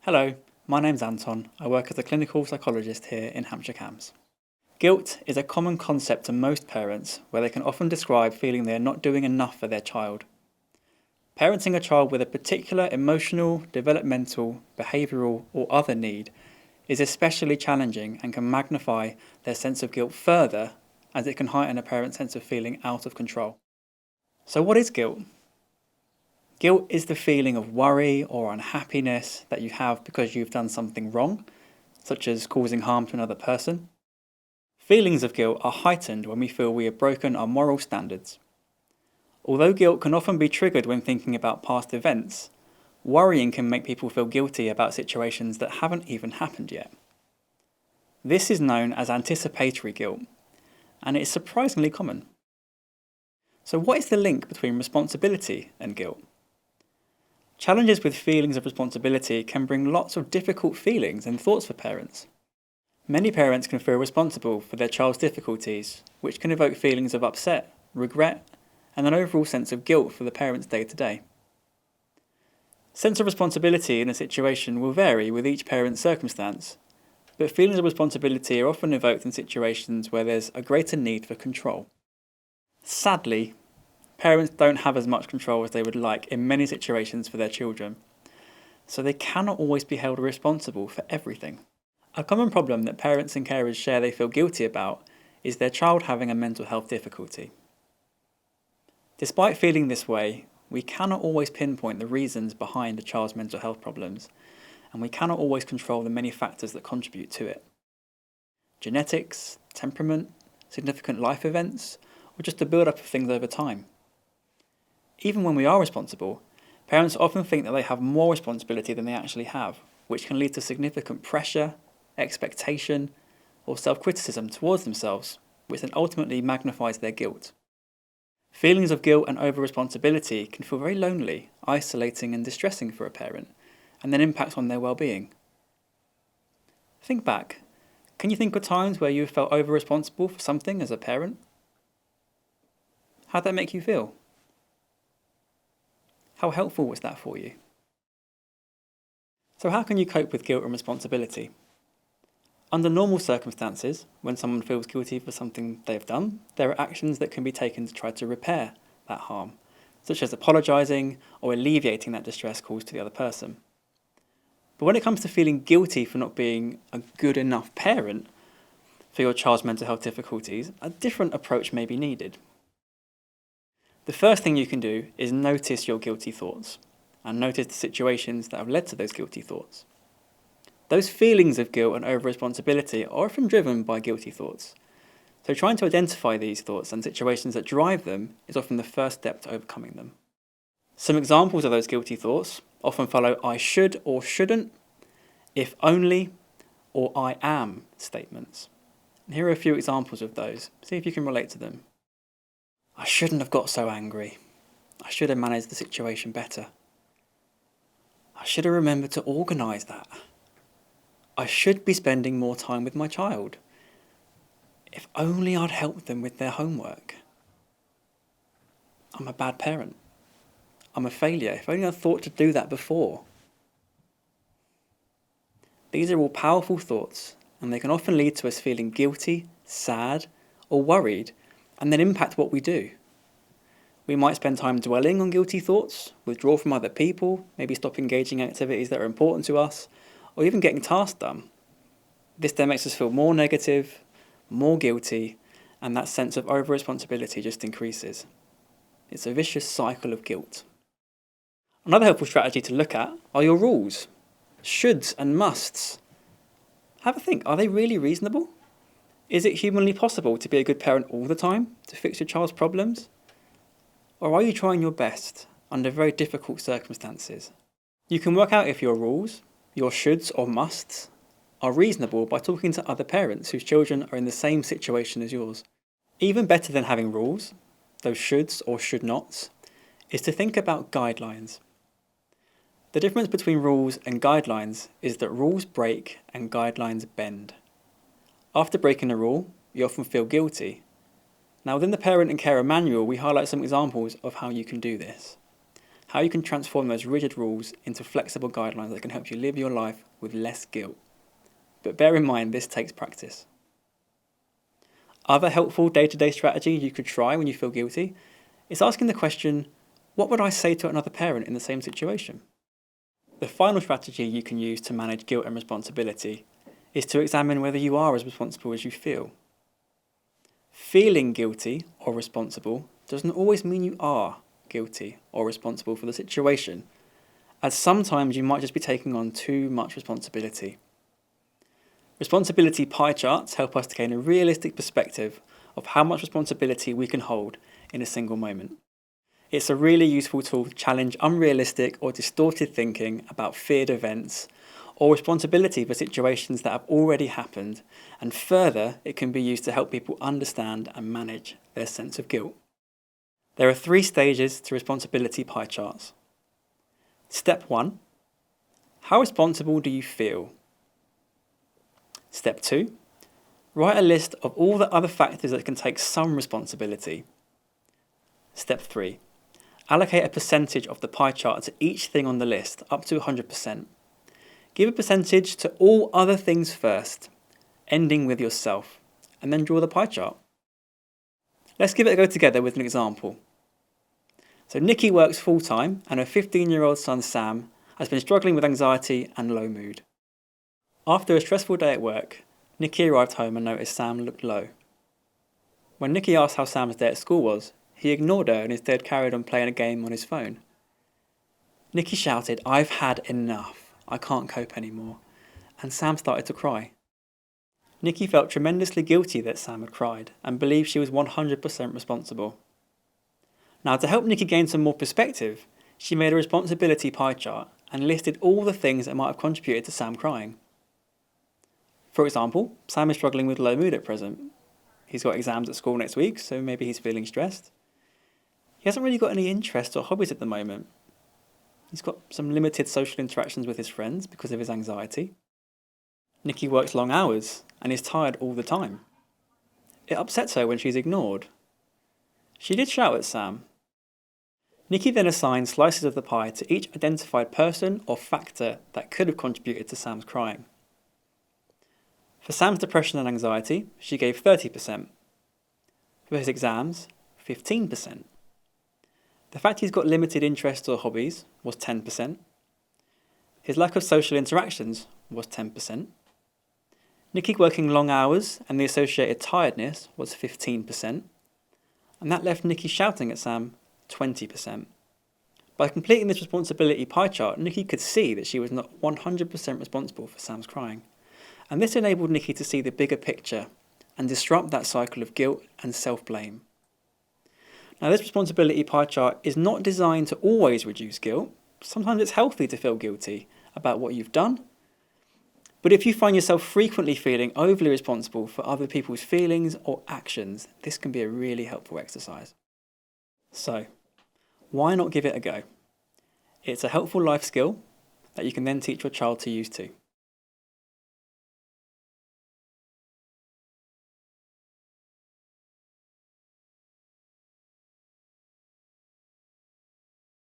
Hello, my name's Anton. I work as a clinical psychologist here in Hampshire CAMS. Guilt is a common concept to most parents where they can often describe feeling they are not doing enough for their child. Parenting a child with a particular emotional, developmental, behavioural or other need is especially challenging and can magnify their sense of guilt further as it can heighten a parent's sense of feeling out of control. So what is guilt? Guilt is the feeling of worry or unhappiness that you have because you've done something wrong, such as causing harm to another person. Feelings of guilt are heightened when we feel we have broken our moral standards. Although guilt can often be triggered when thinking about past events, worrying can make people feel guilty about situations that haven't even happened yet. This is known as anticipatory guilt, and it is surprisingly common. So what is the link between responsibility and guilt? Challenges with feelings of responsibility can bring lots of difficult feelings and thoughts for parents. Many parents can feel responsible for their child's difficulties, which can evoke feelings of upset, regret, and an overall sense of guilt for the parent's day-to-day. Sense of responsibility in a situation will vary with each parent's circumstance, but feelings of responsibility are often evoked in situations where there's a greater need for control. Sadly, parents don't have as much control as they would like in many situations for their children, so they cannot always be held responsible for everything. A common problem that parents and carers share they feel guilty about is their child having a mental health difficulty. Despite feeling this way, we cannot always pinpoint the reasons behind a child's mental health problems, and we cannot always control the many factors that contribute to it. Genetics, temperament, significant life events, or just the build-up of things over time. Even when we are responsible, parents often think that they have more responsibility than they actually have, which can lead to significant pressure, expectation, or self-criticism towards themselves, which then ultimately magnifies their guilt. Feelings of guilt and over-responsibility can feel very lonely, isolating and distressing for a parent, and then impact on their well-being. Think back. Can you think of times where you felt over-responsible for something as a parent? How'd that make you feel? How helpful was that for you? So how can you cope with guilt and responsibility? Under normal circumstances, when someone feels guilty for something they've done, there are actions that can be taken to try to repair that harm, such as apologising or alleviating that distress caused to the other person. But when it comes to feeling guilty for not being a good enough parent for your child's mental health difficulties, a different approach may be needed. The first thing you can do is notice your guilty thoughts and notice the situations that have led to those guilty thoughts. Those feelings of guilt and over-responsibility are often driven by guilty thoughts. So trying to identify these thoughts and situations that drive them is often the first step to overcoming them. Some examples of those guilty thoughts often follow I should or shouldn't, if only, or I am statements. And here are a few examples of those. See if you can relate to them. I shouldn't have got so angry. I should have managed the situation better. I should have remembered to organise that. I should be spending more time with my child. If only I'd helped them with their homework. I'm a bad parent. I'm a failure. If only I'd thought to do that before. These are all powerful thoughts, and they can often lead to us feeling guilty, sad, or worried, and then impact what we do. We might spend time dwelling on guilty thoughts, withdraw from other people, maybe stop engaging in activities that are important to us, or even getting tasks done. This then makes us feel more negative, more guilty, and that sense of over-responsibility just increases. It's a vicious cycle of guilt. Another helpful strategy to look at are your rules, shoulds and musts. Have a think, are they really reasonable? Is it humanly possible to be a good parent all the time, to fix your child's problems? Or are you trying your best under very difficult circumstances? You can work out if your rules, your shoulds or musts, are reasonable by talking to other parents whose children are in the same situation as yours. Even better than having rules, those shoulds or should nots, is to think about guidelines. The difference between rules and guidelines is that rules break and guidelines bend. After breaking a rule, you often feel guilty. Now within the Parent and Carer Manual, we highlight some examples of how you can do this. how you can transform those rigid rules into flexible guidelines that can help you live your life with less guilt. But bear in mind, this takes practice. Other helpful day-to-day strategies you could try when you feel guilty is asking the question, what would I say to another parent in the same situation? The final strategy you can use to manage guilt and responsibility is to examine whether you are as responsible as you feel. Feeling guilty or responsible doesn't always mean you are guilty or responsible for the situation, as sometimes you might just be taking on too much responsibility. Responsibility pie charts help us to gain a realistic perspective of how much responsibility we can hold in a single moment. It's a really useful tool to challenge unrealistic or distorted thinking about feared events or responsibility for situations that have already happened, and further, it can be used to help people understand and manage their sense of guilt. There are 3 stages to responsibility pie charts. Step 1. How responsible do you feel? Step 2. Write a list of all the other factors that can take some responsibility. Step 3. Allocate a percentage of the pie chart to each thing on the list, up to 100%. Give a percentage to all other things first, ending with yourself, and then draw the pie chart. Let's give it a go together with an example. So Nikki works full-time and her 15-year-old son Sam has been struggling with anxiety and low mood. After a stressful day at work, Nikki arrived home and noticed Sam looked low. When Nikki asked how Sam's day at school was, he ignored her and instead carried on playing a game on his phone. Nikki shouted, "I've had enough. I can't cope anymore," and Sam started to cry. Nikki felt tremendously guilty that Sam had cried and believed she was 100% responsible. Now, to help Nikki gain some more perspective, she made a responsibility pie chart and listed all the things that might have contributed to Sam crying. For example, Sam is struggling with low mood at present. He's got exams at school next week, so maybe he's feeling stressed. He hasn't really got any interests or hobbies at the moment. He's got some limited social interactions with his friends because of his anxiety. Nikki works long hours and is tired all the time. It upsets her when she's ignored. She did shout at Sam. Nikki then assigned slices of the pie to each identified person or factor that could have contributed to Sam's crying. For Sam's depression and anxiety, she gave 30%. For his exams, 15%. The fact he's got limited interests or hobbies was 10%. His lack of social interactions was 10%. Nikki working long hours and the associated tiredness was 15%. And that left Nikki shouting at Sam 20%. By completing this responsibility pie chart, Nikki could see that she was not 100% responsible for Sam's crying. And this enabled Nikki to see the bigger picture and disrupt that cycle of guilt and self-blame. Now, this responsibility pie chart is not designed to always reduce guilt. Sometimes it's healthy to feel guilty about what you've done. But if you find yourself frequently feeling overly responsible for other people's feelings or actions, this can be a really helpful exercise. So, why not give it a go? It's a helpful life skill that you can then teach your child to use too.